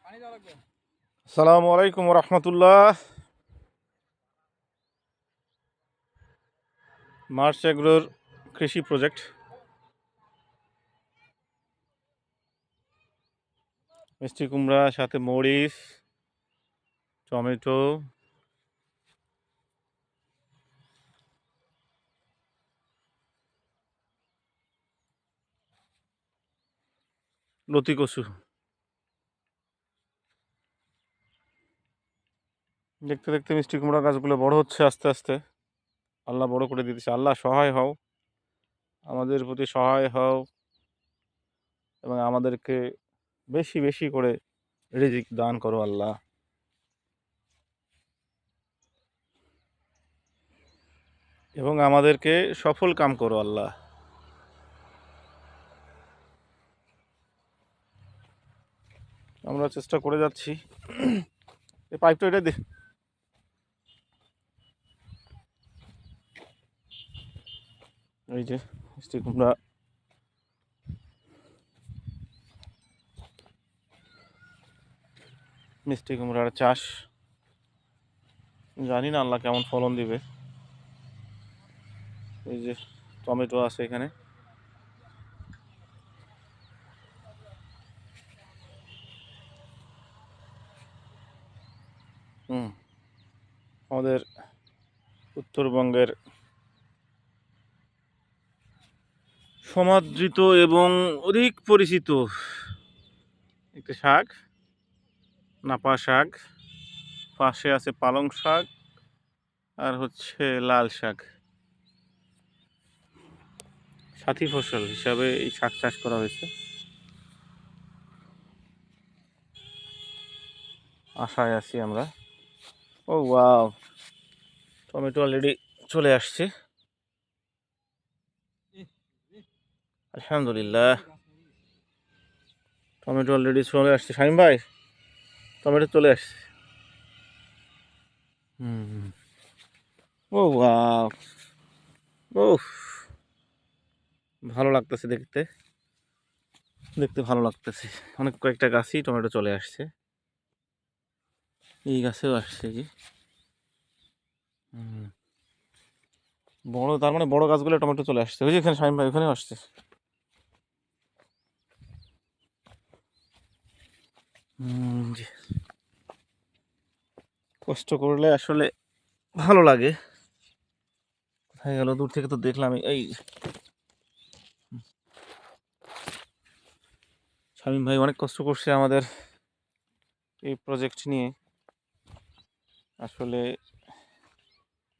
আসসালামু আলাইকুম রহমতুল্লাহ। মার্চ এগ্রোর কৃষি প্রজেক্ট, মিষ্টি কুমড়া, সাথে মরিচ, টমেটো, লতি কচু। দেখতে দেখতে মিষ্টি কুমড়া গাছগুলো বড় হচ্ছে আস্তে আস্তে। আল্লাহ বড় করে দিতেছে। আল্লাহ সহায় হও, আমাদের প্রতি সহায় হও এবং আমাদেরকে বেশি বেশি করে রিজিক দান করো আল্লাহ। এবং আমাদেরকে সফল কাম করো আল্লাহ। আমরা চেষ্টা করে যাচ্ছি। এই পাইপটা এটা দে। এই যে মিষ্টি কুমড়া, মিষ্টি কুমড়ার চাষ। জানি না আল্লাহ কেমন ফলন দিবে। এই যে টমেটো আছে এখানে। আমাদের উত্তরবঙ্গের সমাদৃত এবং অধিক পরিচিত একটি শাক, নাপা শাক। পাশে আছে পালং শাক আর হচ্ছে লাল শাক। সাথী ফসল হিসাবে এই শাক চাষ করা হয়েছে। আশায় আছি আমরা। ও ওয়াও, টমেটো অলরেডি চলে আসছে। আলহামদুলিল্লাহ, টমেটো অলরেডি চলে আসছে। শামিম ভাই, টমেটো চলে আসছে। ও ওয়াও, ও ভালো লাগতেছে দেখতে। দেখতে ভালো লাগতেছে। অনেক কয়েকটা গাছই টমেটো চলে আসছে। এই গাছেও আসছে কি বড়, তার মানে বড় গাছগুলো টমেটো চলে আসছে। ওই যে এখানে শামিম ভাই, ওখানেও আসছে। জি। কষ্ট করলে আসলে ভালো লাগে। কোথায় গেল? দূর থেকে তো দেখলাম। এই শামিম ভাই অনেক কষ্ট করছে আমাদের এই প্রজেক্ট নিয়ে। আসলে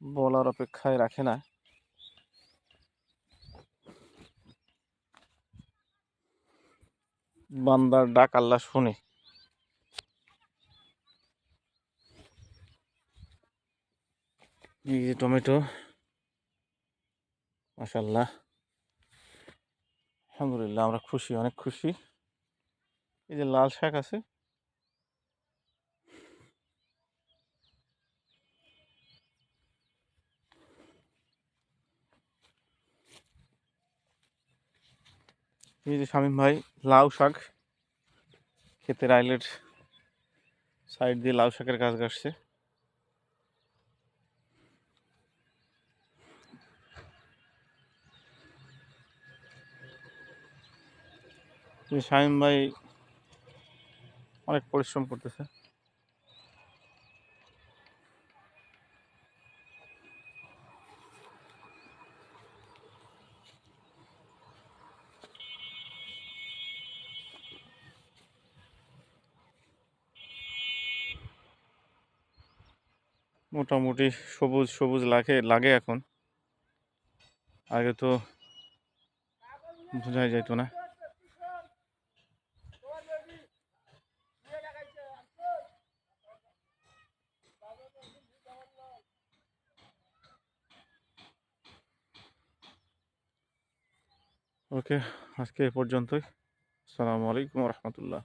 বলার অপেক্ষায় রাখে না। বান্দার ডাক আল্লাহ শুনে। এই যে টমেটো, মাশাআল্লাহ, আলহামদুলিল্লাহ, আমরা খুশি, অনেক খুশি। এই যে লাল শাক আছে, এই যে শামিম ভাই লাউ শাক, ক্ষেতের আইলের সাইড দিয়ে লাউ শাকের গাছ গাছছে। শামিম ভাই অনেক পরিশ্রম করতেছে। মোটামুটি সবুজ সবুজ লাগে লাগে এখন। আগে তো বোঝাই যেত না। ওকে, আজকে এ পর্যন্তই। আসসালামু আলাইকুম রহমতুল্লাহ।